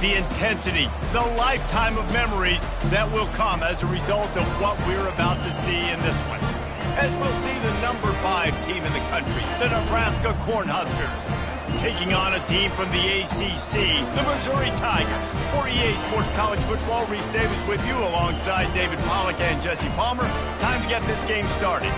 the intensity, the lifetime of memories that will come as a result of what we're about to see in this one. As we'll see the number 5 team in the country, the Nebraska Cornhuskers, taking on a team from the ACC, the Missouri Tigers. For EA Sports College Football, Reese Davis with you alongside David Pollack and Jesse Palmer. Time to get this game started.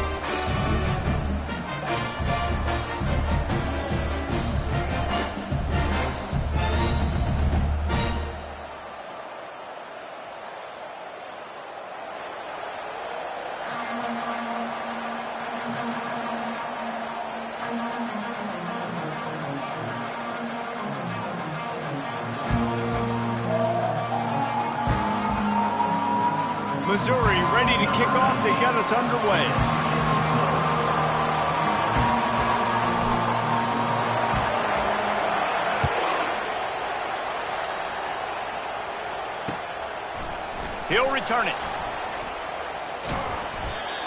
Missouri ready to kick off to get us underway. He'll return it.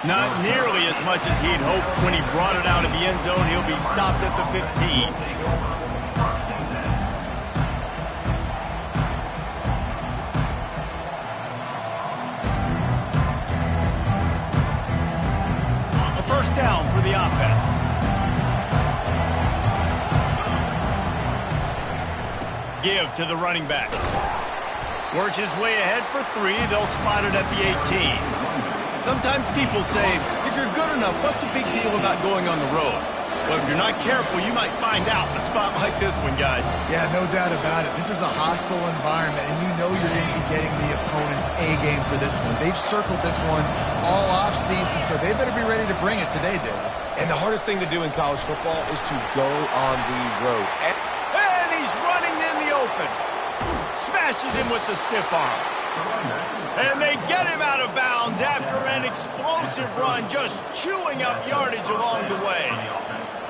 Not nearly as much as he'd hoped when he brought it out of the end zone. He'll be stopped at the 15. First down for the offense. Give to the running back. Works his way ahead for 3. They'll spot it at the 18. Sometimes people say, if you're good enough, what's the big deal about going on the road? Well, if you're not careful, you might find out in a spot like this one, guys. Yeah, no doubt about it. This is a hostile environment, and you know you're going to be getting the opponent's A-game for this one. They've circled this one all off-season, so they better be ready to bring it today, Dave. And the hardest thing to do in college football is to go on the road. And he's running in the open. Smashes him with the stiff arm. And they get him out of bounds after an explosive run, just chewing up yardage along the way.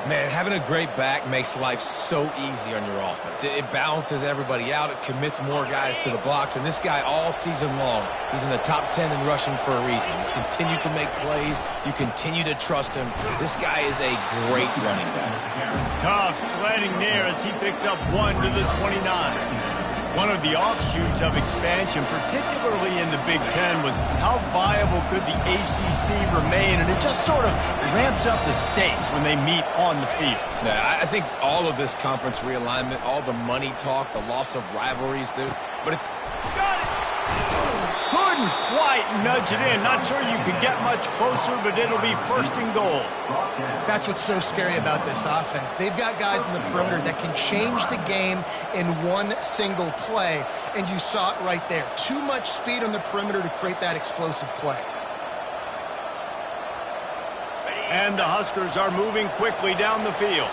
Man, having a great back makes life so easy on your offense. It balances everybody out. It commits more guys to the blocks. And this guy all season long, he's in the top 10 in rushing for a reason. He's continued to make plays. You continue to trust him. This guy is a great running back. Tough sledding there as he picks up 1 to the 29. One of the offshoots of expansion, particularly in the Big Ten, was how viable could the ACC remain, and it just sort of ramps up the stakes when they meet on the field. Yeah, I think all of this conference realignment, all the money talk, the loss of rivalries, but it's... Got it! Couldn't quite nudge it in. Not sure you could get much closer, but it'll be first and goal. That's what's so scary about this offense. They've got guys in the perimeter that can change the game in one single play, and you saw it right there. Too much speed on the perimeter to create that explosive play. And the Huskers are moving quickly down the field.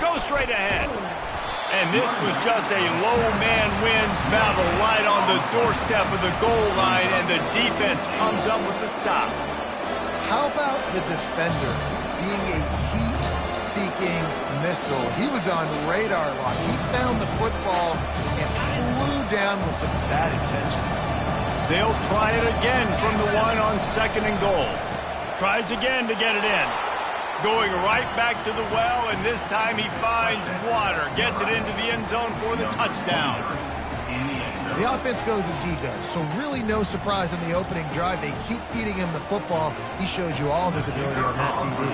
Go straight ahead. And this was just a low man wins battle right on the doorstep of the goal line, and the defense comes up with the stop. How about the defender being a heat-seeking missile? He was on radar lock. He found the football and flew down with some bad intentions. They'll try it again from the 1 on 2nd and goal. Tries again to get it in. Going right back to the well, and this time he finds water. Gets it into the end zone for the touchdown. The offense goes as he goes, so really no surprise in the opening drive. They keep feeding him the football. He showed you all of his ability on that TD.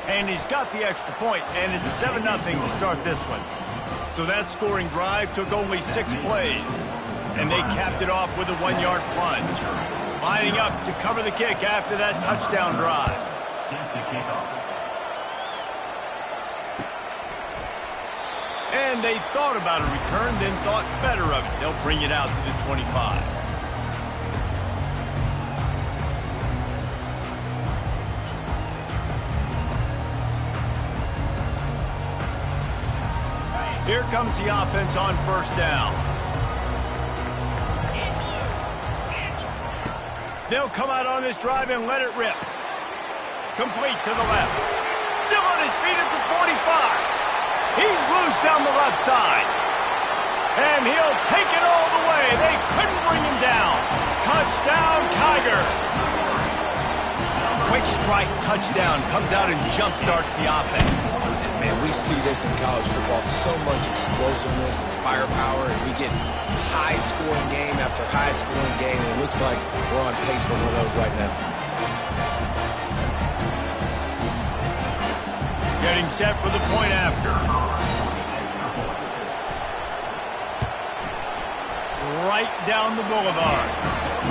And he's got the extra point, and it's 7-0 to start this one. So that scoring drive took only 6 plays, and they capped it off with a 1-yard plunge. Lining up to cover the kick after that touchdown drive. And they thought about a return, then thought better of it. They'll bring it out to the 25. Here comes the offense on first down. They'll come out on this drive and let it rip. Complete to the left. Still on his feet at the 45. He's loose down the left side. And he'll take it all the way. They couldn't bring him down. Touchdown, Tigers. quick strike touchdown comes out and jump-starts the offense. Man, we see this in college football, so much explosiveness and firepower, and we get high-scoring game after high-scoring game, and it looks like we're on pace for one of those right now. Getting set for the point after. Right down the boulevard.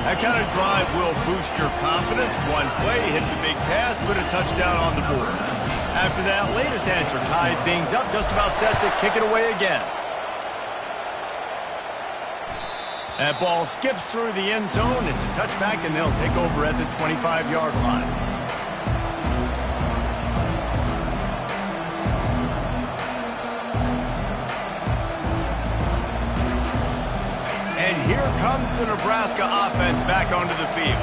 That kind of drive will boost your confidence. One play, hit the big pass, put a touchdown on the board. After that latest answer tied things up, just about set to kick it away again. That ball skips through the end zone. It's a touchback, and they'll take over at the 25-yard line. And here comes the Nebraska offense back onto the field.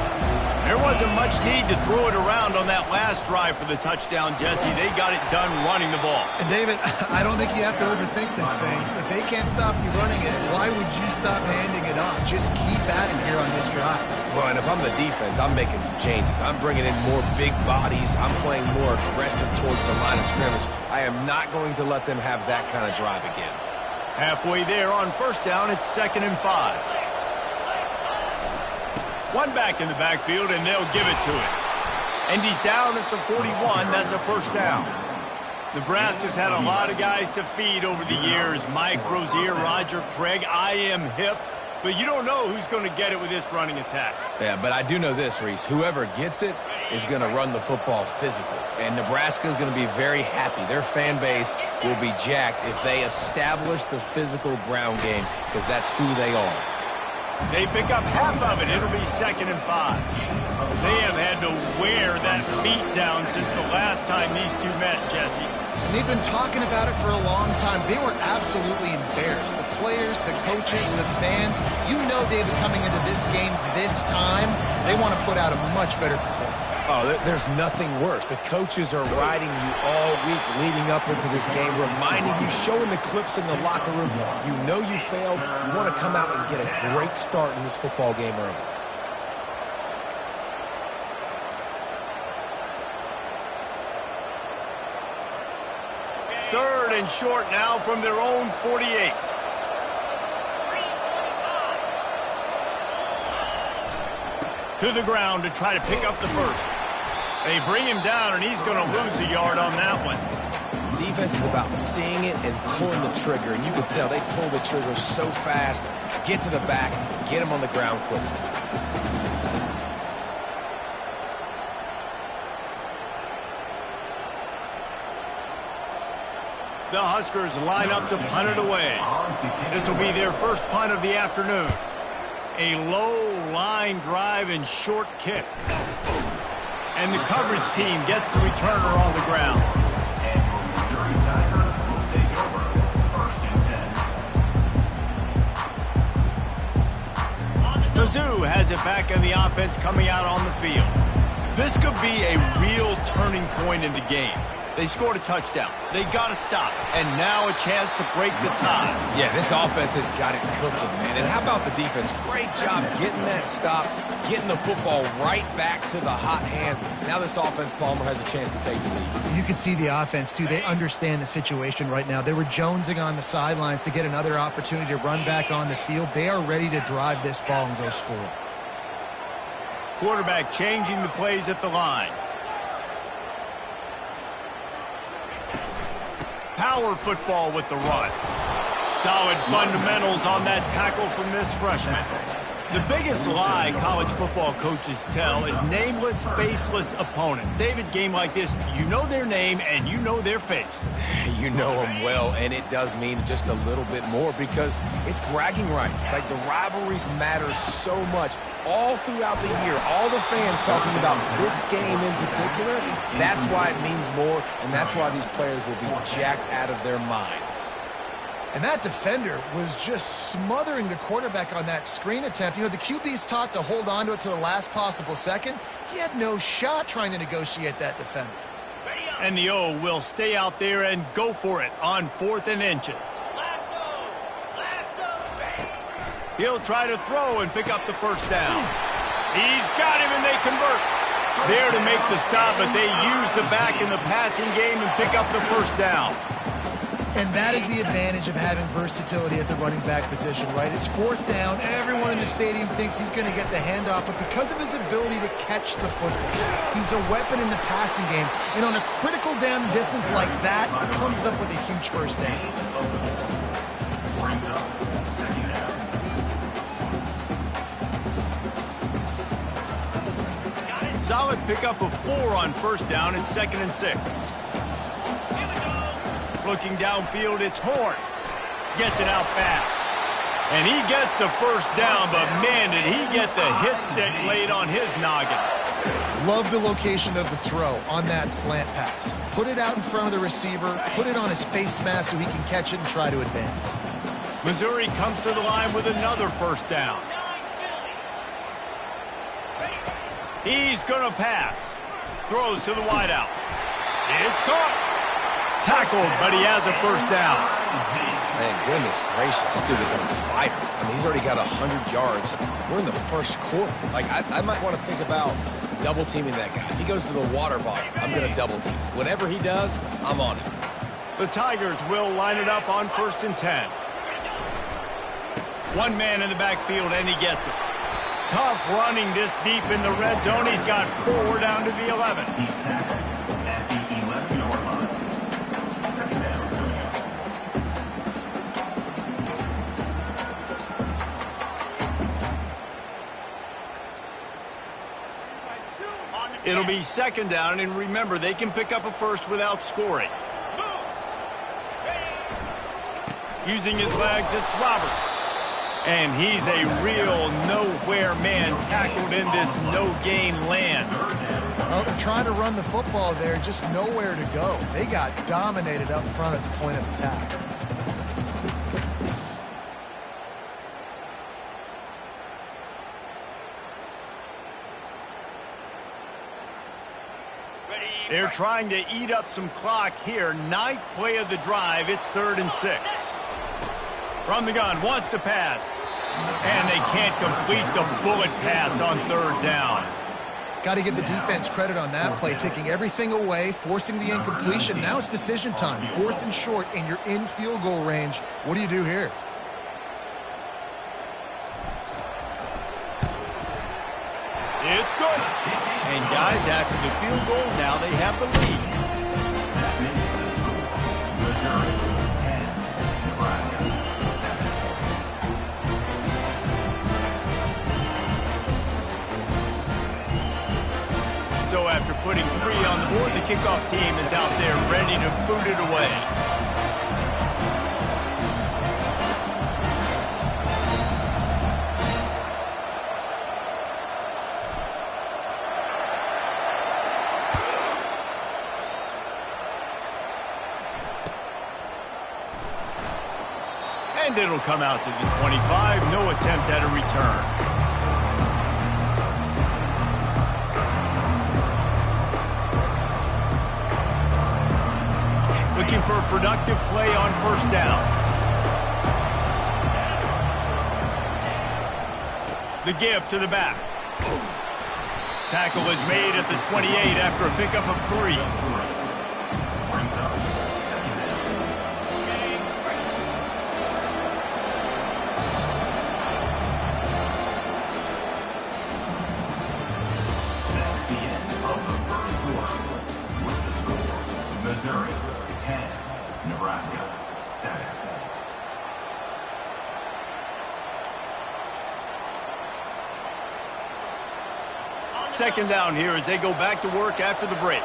There wasn't much need to throw it around on that last drive for the touchdown, Jesse. They got it done running the ball. And, David, I don't think you have to overthink this thing. If they can't stop you running it, why would you stop handing it off? Just keep at it here on this drive. Well, and if I'm the defense, I'm making some changes. I'm bringing in more big bodies. I'm playing more aggressive towards the line of scrimmage. I am not going to let them have that kind of drive again. Halfway there on first down, it's 2nd and 5. One back in the backfield, and they'll give it to him. And he's down at the 41. That's a first down. Nebraska's had a lot of guys to feed over the years. Mike Rozier, Roger Craig. I am hip. But you don't know who's going to get it with this running attack. Yeah, but I do know this, Reese. Whoever gets it is going to run the football physical. And Nebraska is going to be very happy. Their fan base will be jacked if they establish the physical ground game, because that's who they are. They pick up half of it. It'll be 2nd and 5. They have had to wear that beat down since the last time these two met, Jesse. And they've been talking about it for a long time. They were absolutely embarrassed. The players, the coaches, the fans. You know, David, coming into this game this time, they want to put out a much better performance. Oh, there's nothing worse. The coaches are riding you all week leading up into this game, reminding you, showing the clips in the locker room. You know you failed. You want to come out and get a great start in this football game early. Third and short now from their own 48. To the ground to try to pick up the first. They bring him down, and he's going to lose a yard on that one. Defense is about seeing it and pulling the trigger, and you can tell they pull the trigger so fast, get to the back, get him on the ground quickly. The Huskers line up to punt it away. This will be their first punt of the afternoon. A low line drive and short kick. And the coverage team gets the returner on the ground. Mizzou has it back in the offense coming out on the field. This could be a real turning point in the game. They scored a touchdown. They got to stop. And now a chance to break the tie. Yeah, this offense has got it cooking, man. And how about the defense? Great job getting that stop, getting the football right back to the hot hand. Now this offense, Palmer, has a chance to take the lead. You can see the offense, too. They understand the situation right now. They were jonesing on the sidelines to get another opportunity to run back on the field. They are ready to drive this ball and go score. Quarterback changing the plays at the line. Power football with the run. Solid fundamentals on that tackle from this freshman. The biggest lie college football coaches tell is nameless, faceless opponent. David, game like this, you know their name and you know their face. You know them well, and it does mean just a little bit more because it's bragging rights. Like, the rivalries matter so much all throughout the year. All the fans talking about this game in particular, that's why it means more, and that's why these players will be jacked out of their minds. And that defender was just smothering the quarterback on that screen attempt. You know, the QB's taught to hold on to it to the last possible second. He had no shot trying to negotiate that defender. And the O will stay out there and go for it on 4th and inches. He'll try to throw and pick up the first down. He's got him, and they convert. There to make the stop, but they use the back in the passing game and pick up the first down. And that is the advantage of having versatility at the running back position, right? It's fourth down. Everyone in the stadium thinks he's going to get the handoff, but because of his ability to catch the football, he's a weapon in the passing game. And on a critical down distance like that, he comes up with a huge first down. Solid pickup of 4 on first down and 2nd and 6. Looking downfield, it's Horn. Gets it out fast. And he gets the first down, but man, did he get the hit stick laid on his noggin. Love the location of the throw on that slant pass. Put it out in front of the receiver, put it on his face mask so he can catch it and try to advance. Missouri comes to the line with another first down. He's going to pass. Throws to the wideout. It's caught. Tackled, but he has a first down. Man, goodness gracious, this dude is on fire. I mean, he's already got 100 yards. We're in the first quarter. Like, I might want to think about double-teaming that guy. If he goes to the water bottle, I'm going to double-team. Whatever he does, I'm on it. The Tigers will line it up on 1st and 10. One man in the backfield, and he gets it. Tough running this deep in the red zone. He's got 4 down to the 11. It'll be 2nd down, and remember, they can pick up a first without scoring. Using his legs, it's Roberts. And he's a real nowhere man tackled in this no-gain land. Well, they're trying to run the football there, just nowhere to go. They got dominated up front at the point of attack. They're trying to eat up some clock here. 9th play of the drive. It's 3rd and 6. From the gun, wants to pass. And they can't complete the bullet pass on 3rd down. Got to give the defense credit on that play, taking everything away, forcing the incompletion. Now it's decision time. 4th and short, and you're in field goal range. What do you do here? It's good. And guys, after the field goal, now they have the lead. Missouri 10, Nebraska 7. So after putting 3 on the board, the kickoff team is out there ready to boot it away. And it'll come out to the 25. No attempt at a return. Looking for a productive play on 1st down. The give to the back. Tackle is made at the 28 after a pickup of 3. Missouri 10, Nebraska 7. 2nd down here as they go back to work after the break.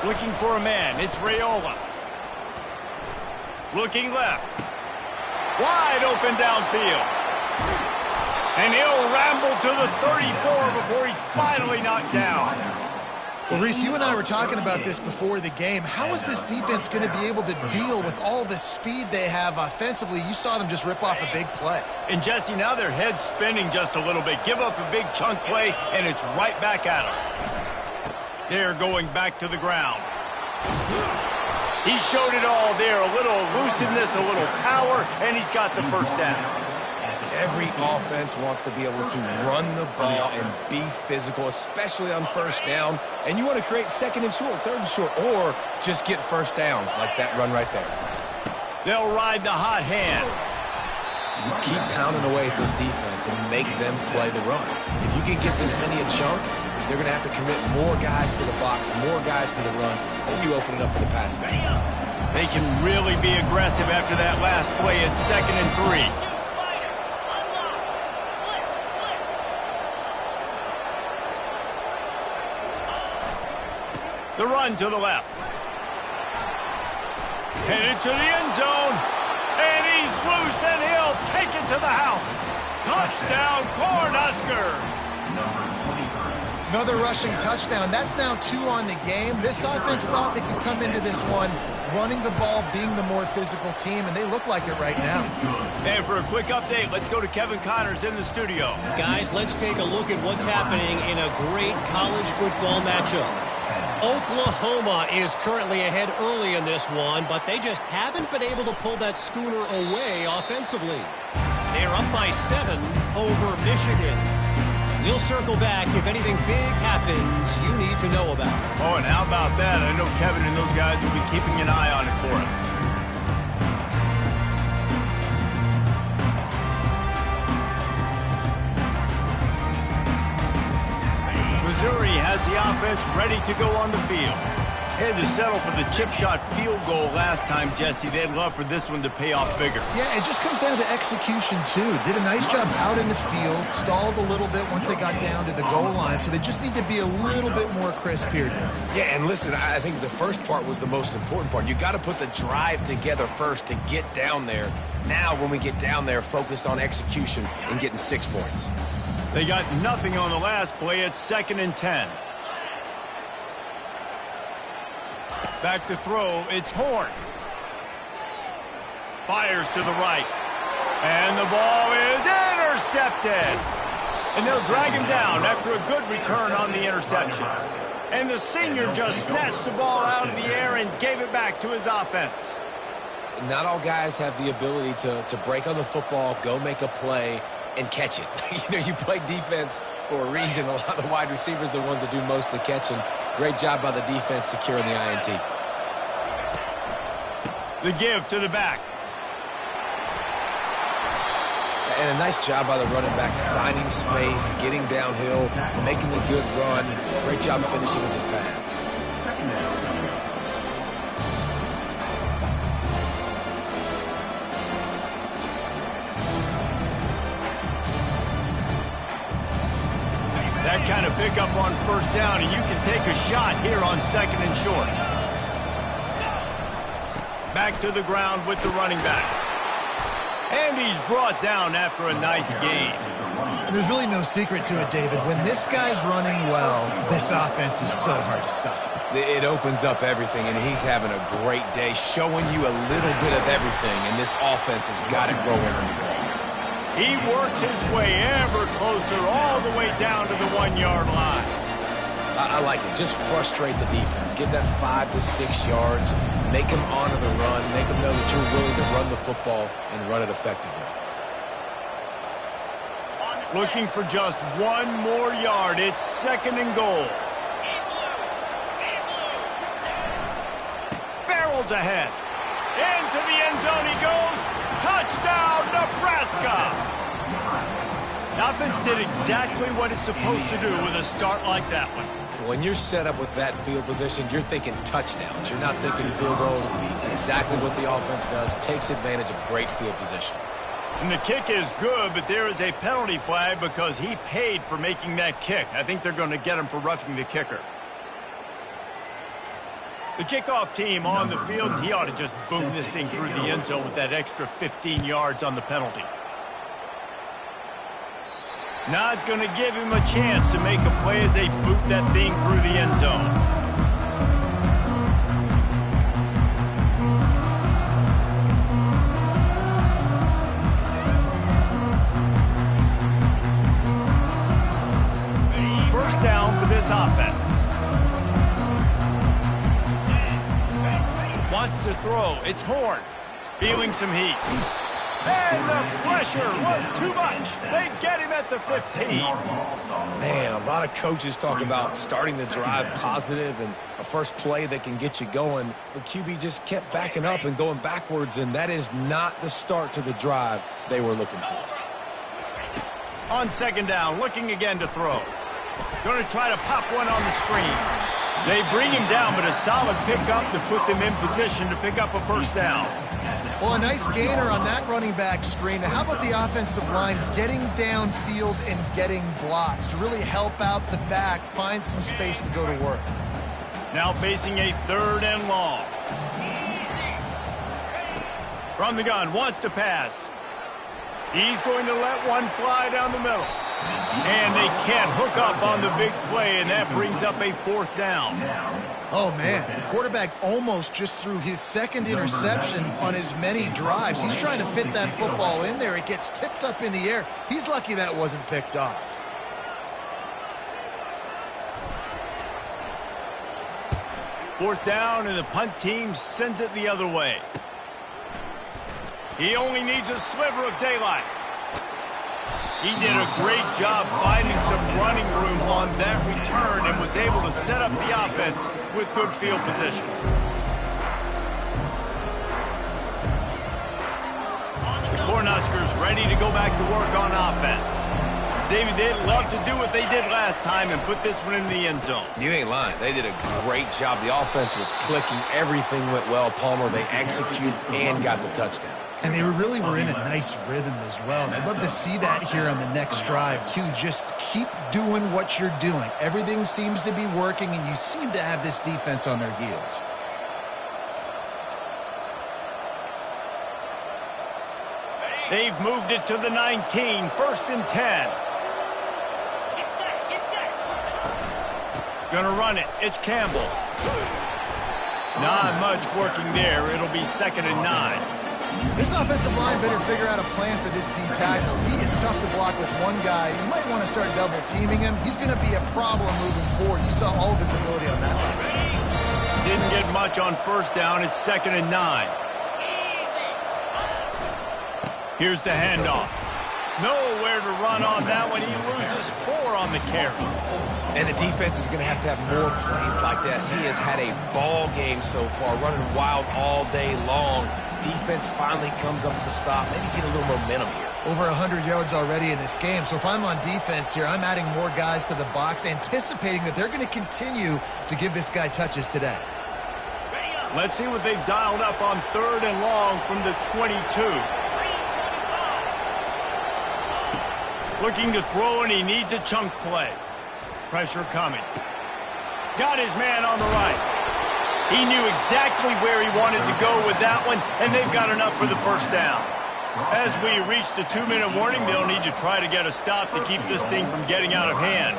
Looking for a man, it's Raiola. Looking left. Wide open downfield. And he'll ramble to the 34 before he's finally knocked down. Well, Reese, you and I were talking about this before the game. How is this defense going to be able to deal with all the speed they have offensively? You saw them just rip off a big play. And, Jesse, now their head's spinning just a little bit. Give up a big chunk play, and it's right back at them. They're going back to the ground. He showed it all there. A little elusiveness, a little power, and he's got the first down. Every offense wants to be able to run the ball and be physical, especially on first down. And you want to create second and short, third and short, or just get first downs like that run right there. They'll ride the hot hand. Keep pounding away at this defense and make them play the run. If you can get this many a chunk, they're going to have to commit more guys to the box, more guys to the run, and you open it up for the passing game. They can really be aggressive after that last play at 2nd and 3. The run to the left. Headed to the end zone. And he's loose, and he'll take it to the house. Touchdown, Cornhuskers. Another rushing touchdown. That's now 2 on the game. This offense thought they could come into this one running the ball, being the more physical team, and they look like it right now. And for a quick update, let's go to Kevin Connors in the studio. Guys, let's take a look at what's happening in a great college football matchup. Oklahoma is currently ahead early in this one, but they just haven't been able to pull that schooner away offensively. They're up by 7 over Michigan. We'll circle back if anything big happens you need to know about. Oh, and how about that? I know Kevin and those guys will be keeping an eye on it for us. Missouri has the offense ready to go on the field. Had to settle for the chip shot field goal last time, Jesse. They'd love for this one to pay off bigger. Yeah, it just comes down to execution, too. Did a nice job out in the field, stalled a little bit once they got down to the goal line, so they just need to be a little bit more crisp here. Yeah, and listen, I think the first part was the most important part. You got to put the drive together first to get down there. Now, when we get down there, focus on execution and getting 6 points. They got nothing on the last play. It's 2nd and 10. Back to throw. It's Horn. Fires to the right. And the ball is intercepted. And they'll drag him down after a good return on the interception. And the senior just snatched the ball out of the air and gave it back to his offense. Not all guys have the ability to break on the football, go make a play, and catch it. You play defense for a reason. A lot of the wide receivers are the ones that do most of the catching. Great job by the defense securing the INT. The give to the back. And a nice job by the running back, finding space, getting downhill, making a good run. Great job finishing with his pads. That kind of pickup on first down, and you can take a shot here on 2nd and short. Back to the ground with the running back. And he's brought down after a nice gain. And there's really no secret to it, David. When this guy's running well, this offense is so hard to stop. It opens up everything, and he's having a great day, showing you a little bit of everything, and this offense has got it rolling on the ground. He works his way ever closer all the way down to the 1-yard line. I like it. Just frustrate the defense. Get that 5 to 6 yards. Make them honor the run. Make them know that you're willing to run the football and run it effectively. Looking for just 1 more yard. It's 2nd and goal. Barrels ahead. Into the end zone he goes. Touchdown, Nebraska! The offense did exactly what it's supposed to do with a start like that one. When you're set up with that field position, you're thinking touchdowns. You're not thinking field goals. It's exactly what the offense does. Takes advantage of great field position. And the kick is good, but there is a penalty flag because he paid for making that kick. I think they're going to get him for roughing the kicker. The kickoff team on the field, he ought to just boom this thing through the end zone with that extra 15 yards on the penalty. Not going to give him a chance to make a play as they boot that thing through the end zone. First down for this offense. Wants to throw. It's Horn. Feeling some heat. And the pressure was too much. They get him at the 15. Man, a lot of coaches talk about starting the drive positive and a first play that can get you going. The QB just kept backing up and going backwards, and that is not the start to the drive they were looking for. On second down, looking again to throw. Going to try to pop one on the screen. They bring him down, but a solid pickup to put them in position to pick up a first down. Well, a nice gainer on that running back screen. Now, how about the offensive line getting downfield and getting blocks to really help out the back, find some space to go to work? Now facing a third and long. From the gun, wants to pass. He's going to let one fly down the middle. And they can't hook up on the big play, and that brings up a fourth down. Oh, man, the quarterback almost just threw his second interception on as many drives. He's trying to fit that football in there. It gets tipped up in the air. He's lucky that wasn't picked off. Fourth down, and the punt team sends it the other way. He only needs a sliver of daylight. He did a great job finding some running room on that return and was able to set up the offense with good field position. The Cornhuskers ready to go back to work on offense. David, they'd love to do what they did last time and put this one in the end zone. You ain't lying. They did a great job. The offense was clicking. Everything went well. Palmer, they executed and got the touchdown. And they really were in a nice rhythm as well. And I'd love to see that here on the next drive, too. Just keep doing what you're doing. Everything seems to be working, and you seem to have this defense on their heels. They've moved it to the 19, first and 10. Gonna run it. It's Campbell. Not much working there. It'll be second and 9. This offensive line better figure out a plan for this D tackle. He is tough to block with one guy. You might want to start double teaming him. He's going to be a problem moving forward. You saw all of his ability on that last time. Didn't get much on first down. It's second and 9. Here's the handoff. Nowhere to run on that one. He loses 4 on the carry. And the defense is going to have more plays like that. He has had a ball game so far, running wild all day long. Defense finally comes up with a stop. Maybe get a little momentum here. Over 100 yards already in this game. So if I'm on defense here, I'm adding more guys to the box, anticipating that they're going to continue to give this guy touches today. Let's see what they've dialed up on third and long from the 22. Looking to throw, and he needs a chunk play. Pressure coming. Got his man on the right. He knew exactly where he wanted to go with that one, and they've got enough for the first down. As we reach the 2-minute warning, they'll need to try to get a stop to keep this thing from getting out of hand.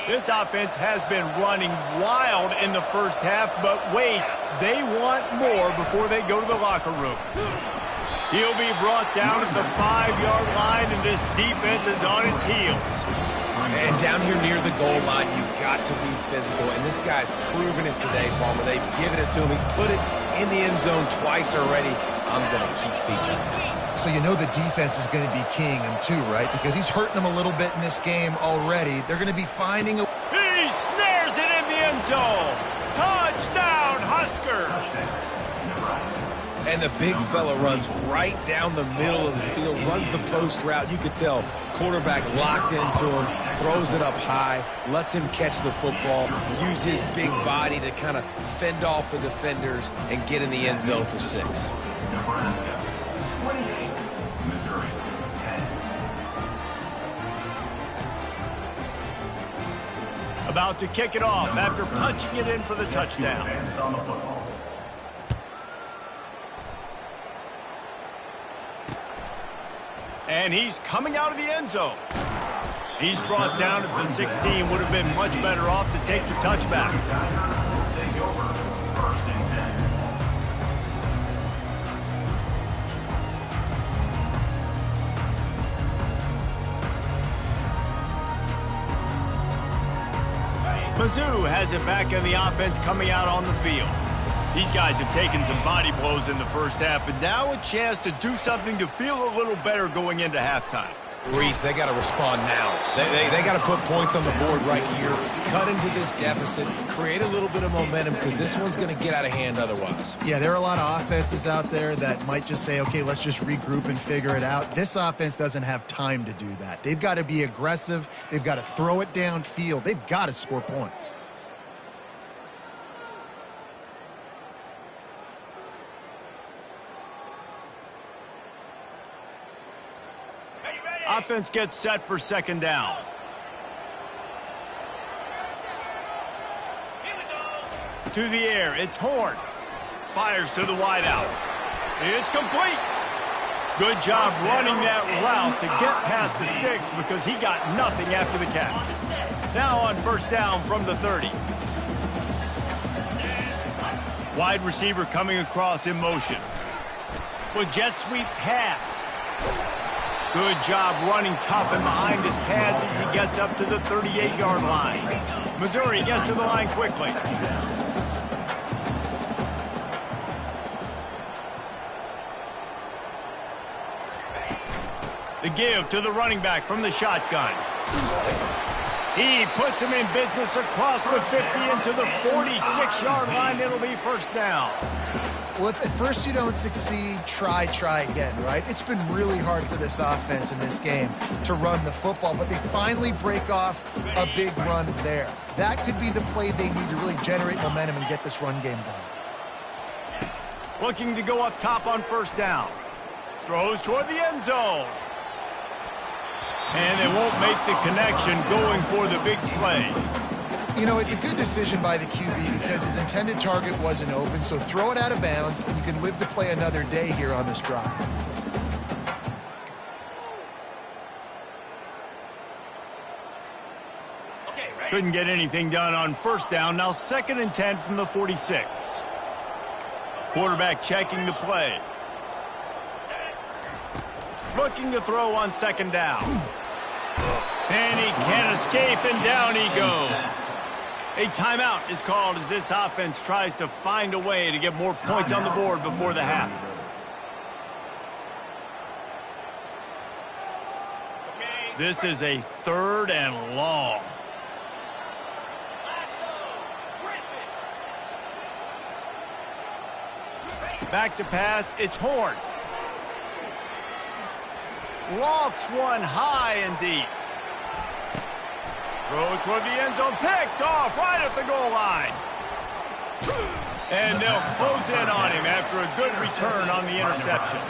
This offense has been running wild in the first half, but wait, they want more before they go to the locker room. He'll be brought down at the 5-yard line, and this defense is on its heels. And down here near the goal line, you've got to be physical, and this guy's proven it today, Palmer. They've given it to him. He's put it in the end zone twice already. I'm going to keep featuring him. So you know the defense is going to be keying him too, right? Because he's hurting them a little bit in this game already. They're going to be finding a... He snares it in the end zone. Touchdown, Huskers. And the big fella runs right down the middle of the field, runs the post route. You could tell quarterback locked into him, throws it up high, lets him catch the football, use his big body to kind of fend off the defenders and get in the end zone for 6. Nebraska 28, Missouri 10. About to kick it off after punching it in for the touchdown. Defense on the football. And he's coming out of the end zone. He's brought down at the 16. Would have been much better off to take the touchback. Take over first and 10. Mizzou has it back in the offense coming out on the field. These guys have taken some body blows in the first half, but now a chance to do something to feel a little better going into halftime. Reese, they got to respond now. They got to put points on the board right here, cut into this deficit, create a little bit of momentum, because this one's going to get out of hand otherwise. Yeah, there are a lot of offenses out there that might just say, okay, let's just regroup and figure it out. This offense doesn't have time to do that. They've got to be aggressive. They've got to throw it downfield. They've got to score points. Offense gets set for second down. To the air, it's Horn. Fires to the wideout. It's complete. Good job running that route to get past the sticks because he got nothing after the catch. Now on first down from the 30. Wide receiver coming across in motion. With jet sweep pass. Good job running tough and behind his pads as he gets up to the 38-yard line. Missouri gets to the line quickly. The give to the running back from the shotgun. He puts him in business across the 50 into the 46-yard line. It'll be first down. Well, if at first you don't succeed, try again, right? It's been really hard for this offense in this game to run the football, but they finally break off a big run there. That could be the play they need to really generate momentum and get this run game going. Looking to go up top on first down. Throws toward the end zone. And they won't make the connection going for the big play. You know, it's a good decision by the QB because his intended target wasn't open, so throw it out of bounds, and you can live to play another day here on this drive. Couldn't get anything done on first down. Now 2nd and 10 from the 46. Quarterback checking the play. Looking to throw on second down. And he can't escape, and down he goes. A timeout is called as this offense tries to find a way to get more points on the board before the half. This is a 3rd and long. Back to pass, it's Horn. Lofts one high and deep. Throw toward the end zone, picked off right at the goal line. And they'll close in on him after a good return on the interception.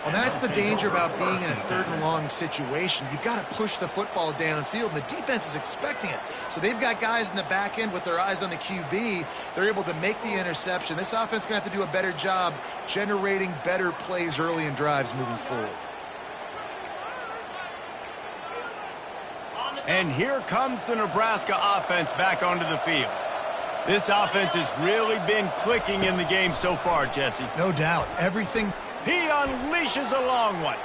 Well, that's the danger about being in a 3rd and long situation. You've got to push the football downfield, and the defense is expecting it. So they've got guys in the back end with their eyes on the QB. They're able to make the interception. This offense is going to have to do a better job generating better plays early in drives moving forward. And here comes the Nebraska offense back onto the field. This offense has really been clicking in the game so far, Jesse. No doubt. Everything. He unleashes a long one.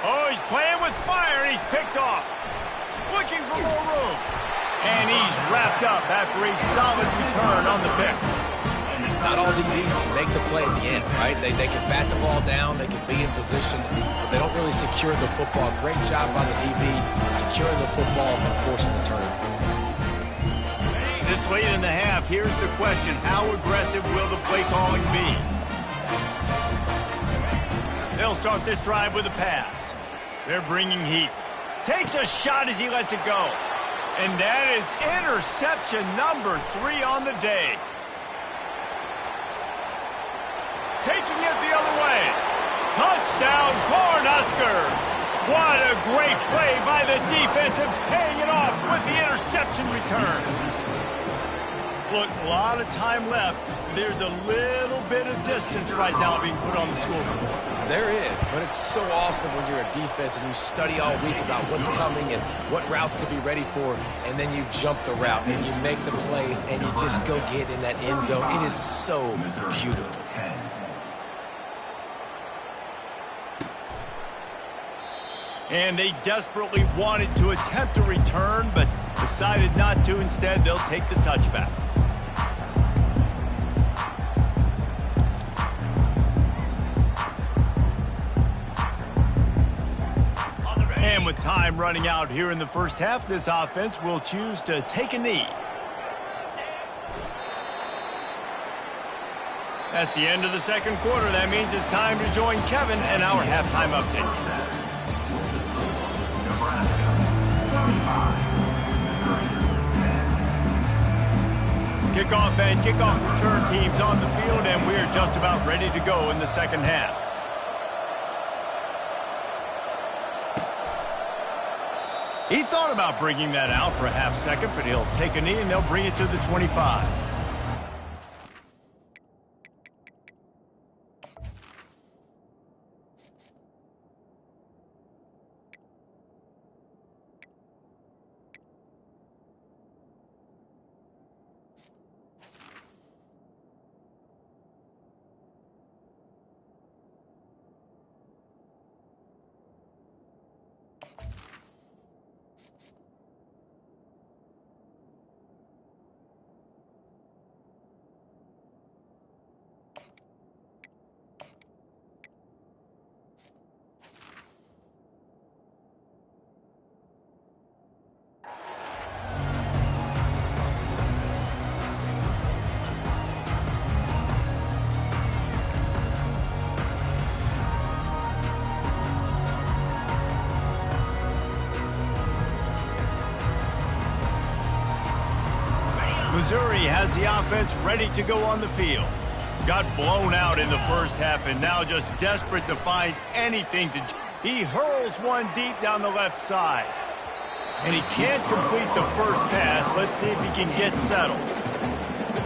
Oh, he's playing with fire, and he's picked off. Looking for more room. And he's wrapped up after a solid return on the pick. Not all DBs make the play at the end, right? They can bat the ball down, they can be in position, but they don't really secure the football. Great job by the DB securing the football and forcing the turnover. This late in the half, here's the question. How aggressive will the play calling be? They'll start this drive with a pass. They're bringing heat. Takes a shot as he lets it go. And that is interception number 3 on the day. Taking it the other way. Touchdown, Cornhuskers! What a great play by the defense and paying it off with the interception return. Look, a lot of time left. There's a little bit of distance right now being put on the scoreboard. There is, but it's so awesome when you're a defense and you study all week about what's coming and what routes to be ready for, and then you jump the route and you make the plays and you just go get in that end zone. It is so beautiful. And they desperately wanted to attempt a return, but decided not to. Instead, they'll take the touchback. And with time running out here in the first half, this offense will choose to take a knee. That's the end of the second quarter. That means it's time to join Kevin and our halftime update. Nebraska, 25, Missouri, 10. Kickoff and kickoff return teams on the field, and we're just about ready to go in the second half. He thought about bringing that out for a half second, but he'll take a knee and they'll bring it to the 25. Missouri has the offense ready to go on the field. Got blown out in the first half and now just desperate to find anything to... He hurls one deep down the left side. And he can't complete the first pass. Let's see if he can get settled.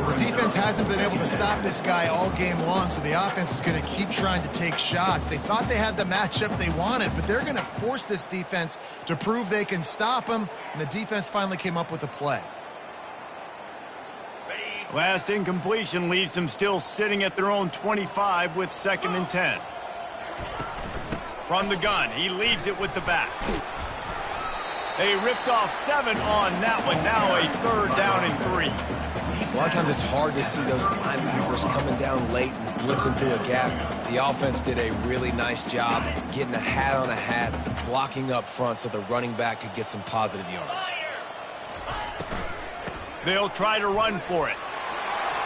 The defense hasn't been able to stop this guy all game long, so the offense is going to keep trying to take shots. They thought they had the matchup they wanted, but they're going to force this defense to prove they can stop him, and the defense finally came up with a play. Last incompletion leaves them still sitting at their own 25 with 2nd and 10. From the gun, he leaves it with the back. They ripped off 7 on that one. Now a 3rd down and 3. A lot of times it's hard to see those linebackers coming down late and blitzing through a gap. The offense did a really nice job getting a hat on a hat, blocking up front so the running back could get some positive yards. They'll try to run for it.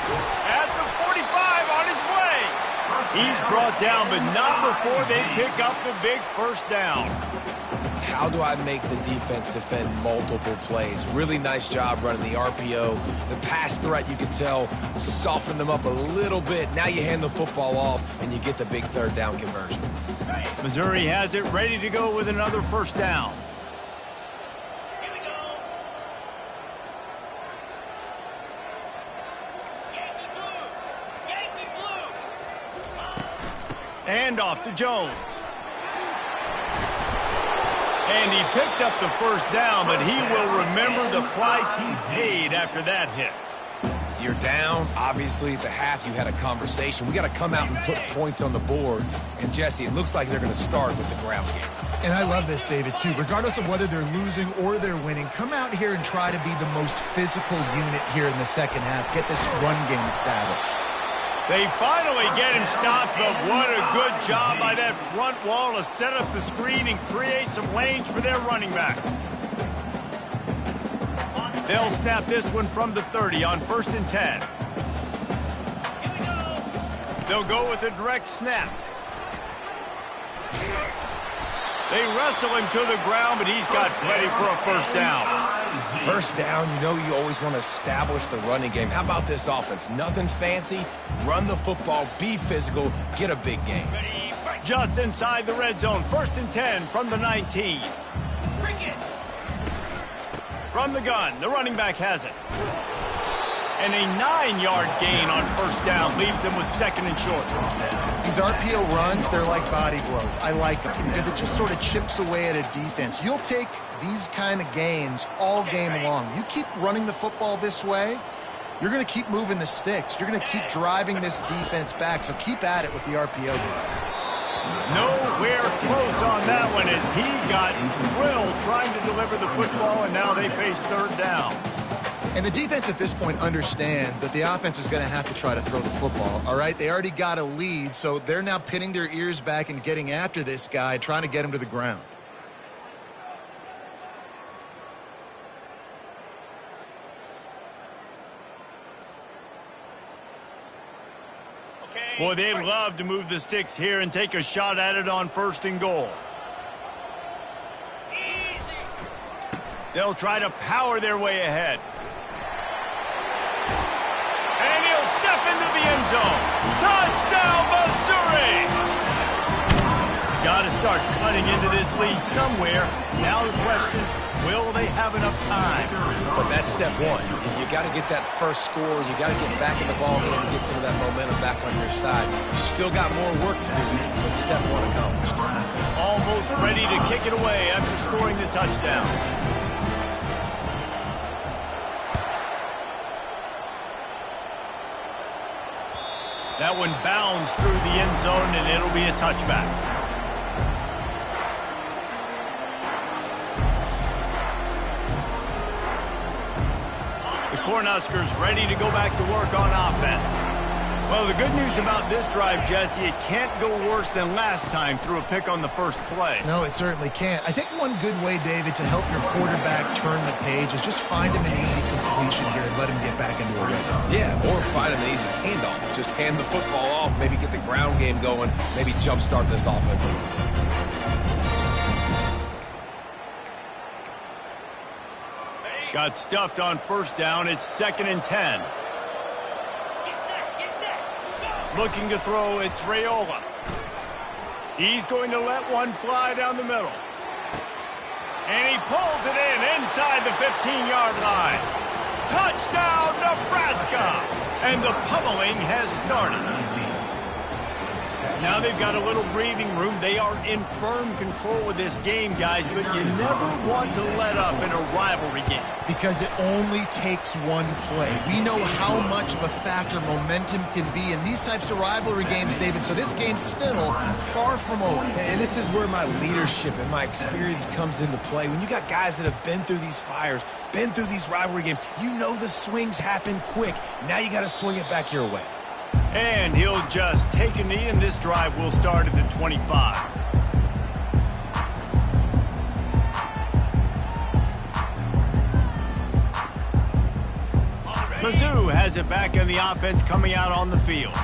At the 45 on his way. He's brought down, but not before they pick up the big 1st down. How do I make the defense defend multiple plays? Really nice job running the RPO. The pass threat, you can tell, softened them up a little bit. Now you hand the football off, and you get the big 3rd down conversion. Missouri has it ready to go with another 1st down. And off to Jones. And he picks up the 1st down, but he will remember the price he paid after that hit. You're down. Obviously, at the half, you had a conversation. We got to come out and put points on the board. And, Jesse, it looks like they're going to start with the ground game. And I love this, David, too. Regardless of whether they're losing or they're winning, come out here and try to be the most physical unit here in the second half. Get this run game established. They finally get him stopped, but what a good job by that front wall to set up the screen and create some lanes for their running back. They'll snap this one from the 30 on 1st and 10. They'll go with a direct snap. They wrestle him to the ground, but he's got plenty for a 1st down. 1st down, you know you always want to establish the running game. How about this offense? Nothing fancy. Run the football, be physical, get a big gain. Just inside the red zone, 1st and 10 from the 19. From the gun, the running back has it. And a 9-yard gain on 1st down leaves them with 2nd and short. These RPO runs, they're like body blows. I like them because it just sort of chips away at a defense. You'll take these kind of gains all game long. You keep running the football this way, you're going to keep moving the sticks. You're going to keep driving this defense back, so keep at it with the RPO game. Nowhere close on that one as he got drilled trying to deliver the football, and now they face third down. And the defense at this point understands that the offense is going to have to try to throw the football, all right? They already got a lead, so they're now pinning their ears back and getting after this guy, trying to get him to the ground. Boy, they'd love to move the sticks here and take a shot at it on 1st and goal. They'll try to power their way ahead. And he'll step into the end zone. Touchdown, Missouri! Got to start cutting into this lead somewhere. Now the question, will they have enough time? But that's step one. You got to get that first score. You got to get back in the ball game and get some of that momentum back on your side. You still got more work to do, but step one accomplished. Almost ready to kick it away after scoring the touchdown. That one bounds through the end zone, and it'll be a touchback. The Cornhuskers ready to go back to work on offense. Well, the good news about this drive, Jesse, it can't go worse than last time through a pick on the first play. No, it certainly can't. I think one good way, David, to help your quarterback turn the page is just find him an easy completion here and let him get back into a rhythm. Yeah, or find him an easy handoff. Just hand the football off, maybe get the ground game going, maybe jumpstart this offense a little bit. Got stuffed on 1st down. It's 2nd and 10. Looking to throw, it's Raiola. He's going to let one fly down the middle. And he pulls it in inside the 15-yard line. Touchdown, Nebraska! And the pummeling has started. Now they've got a little breathing room. They are in firm control of this game, guys, but you never want to let up in a rivalry game. Because it only takes one play. We know how much of a factor momentum can be in these types of rivalry games, David, so this game's still far from over. And this is where my leadership and my experience comes into play. When you got guys that have been through these fires, been through these rivalry games, you know the swings happen quick. Now you got to swing it back your way. And he'll just take a knee, and this drive will start at the 25. Mizzou has it back in the offense coming out on the field.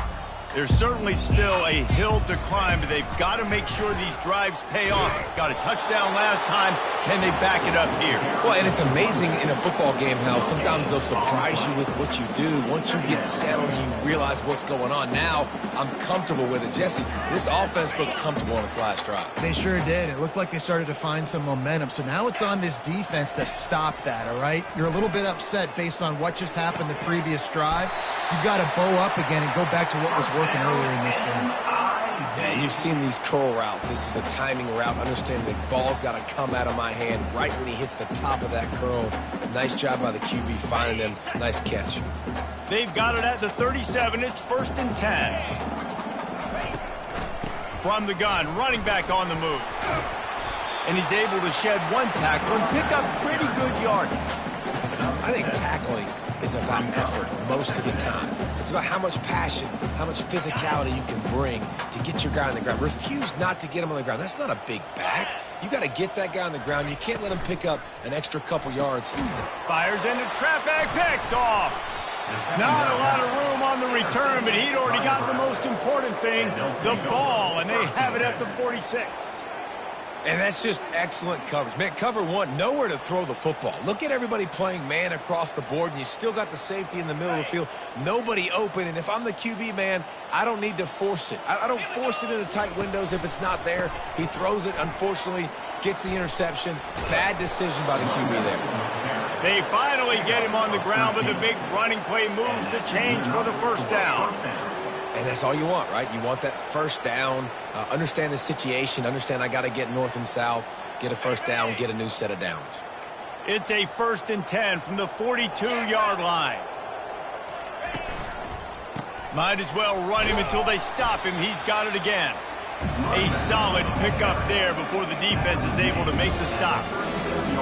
There's certainly still a hill to climb, but they've got to make sure these drives pay off. Got a touchdown last time. Can they back it up here? Well, and it's amazing in a football game how sometimes they'll surprise you with what you do. Once you get settled and you realize what's going on, now I'm comfortable with it. Jesse, this offense looked comfortable on its last drive. They sure did. It looked like they started to find some momentum. So now it's on this defense to stop that, all right? You're a little bit upset based on what just happened the previous drive. You've got to bow up again and go back to what was working earlier in this game. Yeah, and you've seen these curl routes. This is a timing route. Understand the ball's got to come out of my hand right when he hits the top of that curl. Nice job by the QB finding him. Nice catch. They've got it at the 37. It's 1st and 10. From the gun, running back on the move. And he's able to shed one tackle and pick up pretty good yardage. I think tackling is about effort most of the time. It's about how much passion, how much physicality you can bring to get your guy on the ground. Refuse not to get him on the ground. That's not a big back. You got to get that guy on the ground. You can't let him pick up an extra couple yards. Fires into traffic, picked off. Not a lot of room on the return, but he'd already got the most important thing, the ball, and they have it at the 46. And that's just excellent coverage. Man, cover one, nowhere to throw the football. Look at everybody playing man across the board, and you still got the safety in the middle of the field. Nobody open, and if I'm the QB, man, I don't need to force it. I don't force it into tight windows if it's not there. He throws it, unfortunately, gets the interception. Bad decision by the QB there. They finally get him on the ground, but the big running play moves to change for the 1st down. And that's all you want, right? You want that 1st down, understand the situation, understand I got to get north and south, get a 1st down, get a new set of downs. It's a 1st and 10 from the 42-yard line. Might as well run him until they stop him. He's got it again. A solid pickup there before the defense is able to make the stop.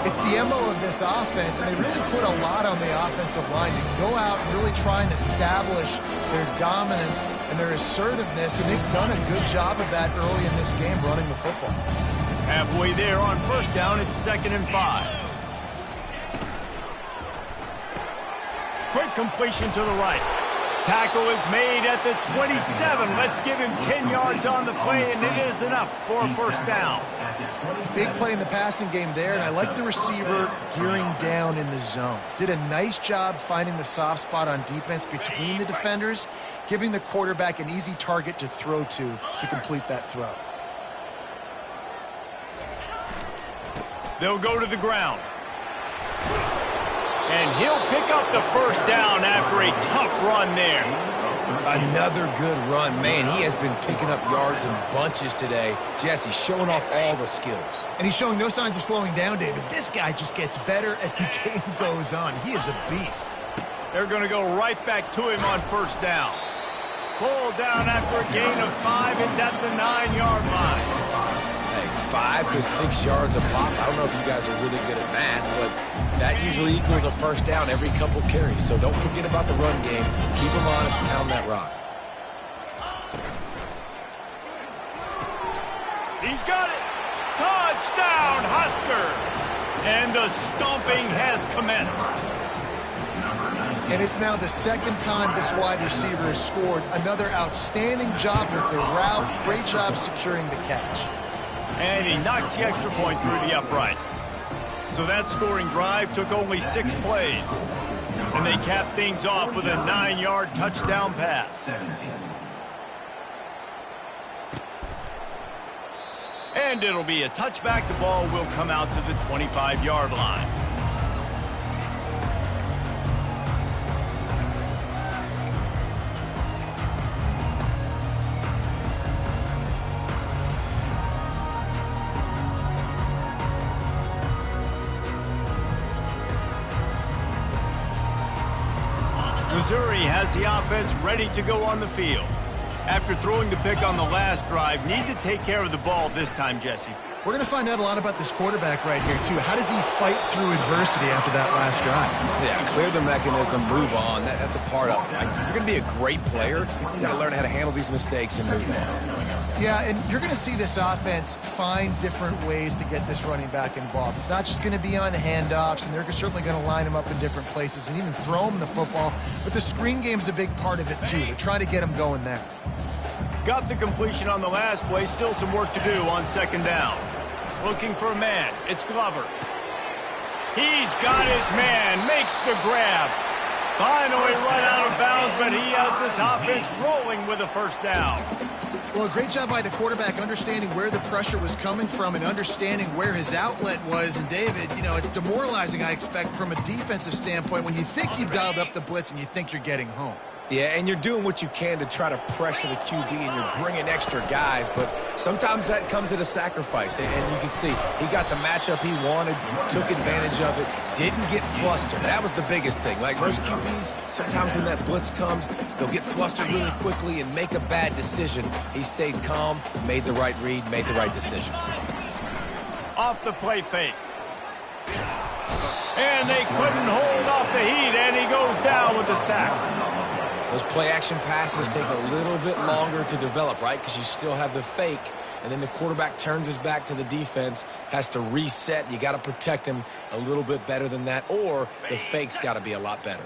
It's the MO of this offense, and they really put a lot on the offensive line to go out and really try and establish their dominance and their assertiveness, and they've done a good job of that early in this game running the football. Halfway there on first down, it's 2nd and 5. Quick completion to the right. Tackle is made at the 27. Let's give him 10 yards on the play, and it is enough for a first down. Big play in the passing game there, and I like the receiver gearing down in the zone. Did a nice job finding the soft spot on defense between the defenders, giving the quarterback an easy target to throw to complete that throw. They'll go to the ground. And he'll pick up the first down after a tough run there. Another good run. Man, he has been picking up yards in bunches today. Jesse showing off all the skills. And he's showing no signs of slowing down, David. This guy just gets better as the game goes on. He is a beast. They're going to go right back to him on first down. Pull down after a gain of 5. It's at the 9-yard line. 5 to 6 yards a pop. I don't know if you guys are really good at math, but that usually equals a first down every couple carries. So don't forget about the run game. Keep them honest and pound that rock. He's got it. Touchdown, Husker. And the stomping has commenced. And it's now the second time this wide receiver has scored. Another outstanding job with the route. Great job securing the catch. And he knocks the extra point through the uprights. So that scoring drive took only 6 plays. And they capped things off with a 9-yard touchdown pass. And it'll be a touchback. The ball will come out to the 25-yard line. Missouri has the offense ready to go on the field. After throwing the pick on the last drive, need to take care of the ball this time, Jesse. We're going to find out a lot about this quarterback right here, too. How does he fight through adversity after that last drive? Yeah, clear the mechanism, move on. That's a part of it. Like, if you're going to be a great player, you got to learn how to handle these mistakes and move on. Yeah, and you're going to see this offense find different ways to get this running back involved. It's not just going to be on handoffs, and they're certainly going to line him up in different places and even throw him the football. But the screen game's a big part of it, too. They're trying to get him going there. Got the completion on the last play. Still some work to do on second down. Looking for a man. It's Glover. He's got his man. Makes the grab. Finally run out of bounds, but he has this offense rolling with a first down. Well, a great job by the quarterback understanding where the pressure was coming from and understanding where his outlet was. And, David, you know, it's demoralizing, I expect, from a defensive standpoint when you think you've dialed up the blitz and you think you're getting home. Yeah, and you're doing what you can to try to pressure the QB, and you're bringing extra guys, but sometimes that comes at a sacrifice, and you can see he got the matchup he wanted, took advantage of it, didn't get flustered. That was the biggest thing. Like most QBs, sometimes when that blitz comes, they'll get flustered really quickly and make a bad decision. He stayed calm, made the right read, made the right decision. Off the play fake. And they couldn't hold off the heat, and he goes down with the sack. Those play-action passes take a little bit longer to develop, right? Because you still have the fake, and then the quarterback turns his back to the defense, has to reset. You got to protect him a little bit better than that, or the fake's got to be a lot better.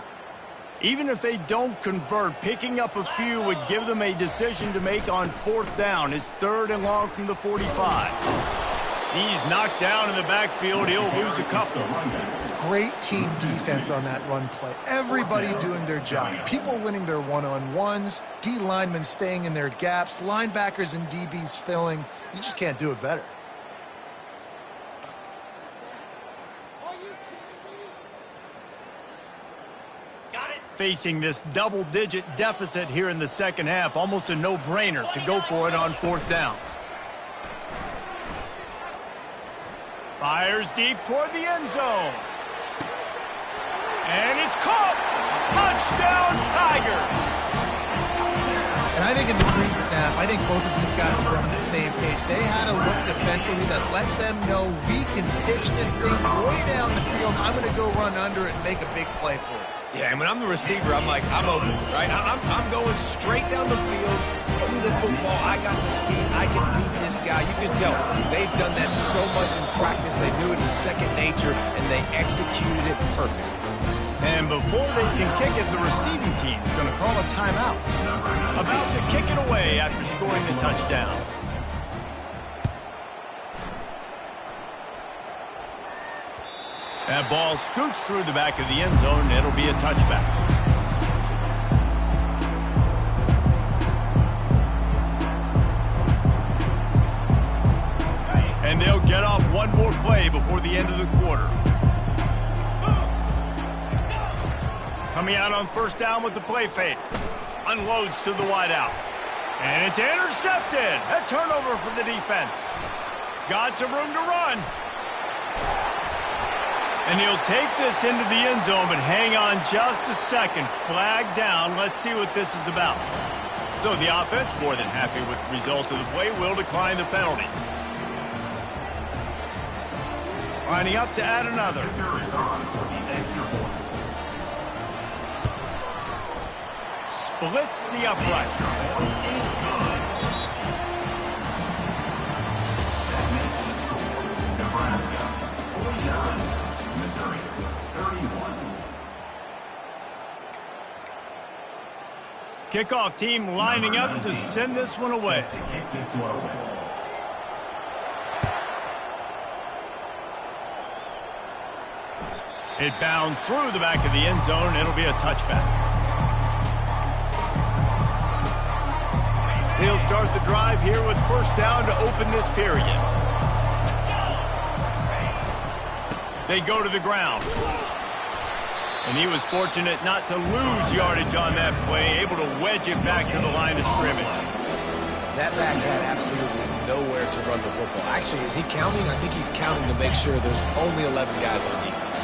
Even if they don't convert, picking up a few would give them a decision to make on fourth down. It's 3rd and long from the 45. He's knocked down in the backfield. He'll lose a couple. Great team defense on that run play. Everybody doing their job. People winning their one-on-ones, D linemen staying in their gaps, linebackers and DBs filling. You just can't do it better. Facing this double-digit deficit here in the second half, almost a no-brainer to go for it on fourth down. Fires deep toward the end zone. And it's caught! Touchdown, Tigers! And I think in the pre-snap, I think both of these guys were on the same page. They had a look defensively that let them know we can pitch this thing way down the field. I'm going to go run under it and make a big play for it. Yeah, and when I'm the receiver, I'm like, I'm open, right? I'm going straight down the field. Throw me the football. I got the speed. I can beat this guy. You can tell they've done that so much in practice. They knew it was second nature, and they executed it perfectly. And before they can kick it, the receiving team's going to call a timeout. About to kick it away after scoring the touchdown. That ball scoots through the back of the end zone, and it'll be a touchback. And they'll get off one more play before the end of the quarter. Coming out on first down with the play fake. Unloads to the wideout. And it's intercepted. A turnover for the defense. Got some room to run. And he'll take this into the end zone, but hang on just a second. Flag down. Let's see what this is about. So the offense, more than happy with the result of the play, will decline the penalty. Lining up to add another. Splits the uprights. Nebraska 49, Missouri 31. Kickoff team lining up to send this one away. To kick this one away. It bounds through the back of the end zone. It'll be a touchback. He'll start the drive here with first down to open this period. They go to the ground. And he was fortunate not to lose yardage on that play, able to wedge it back to the line of scrimmage. That back had absolutely nowhere to run the football. Actually, is he counting? I think he's counting to make sure there's only 11 guys on defense.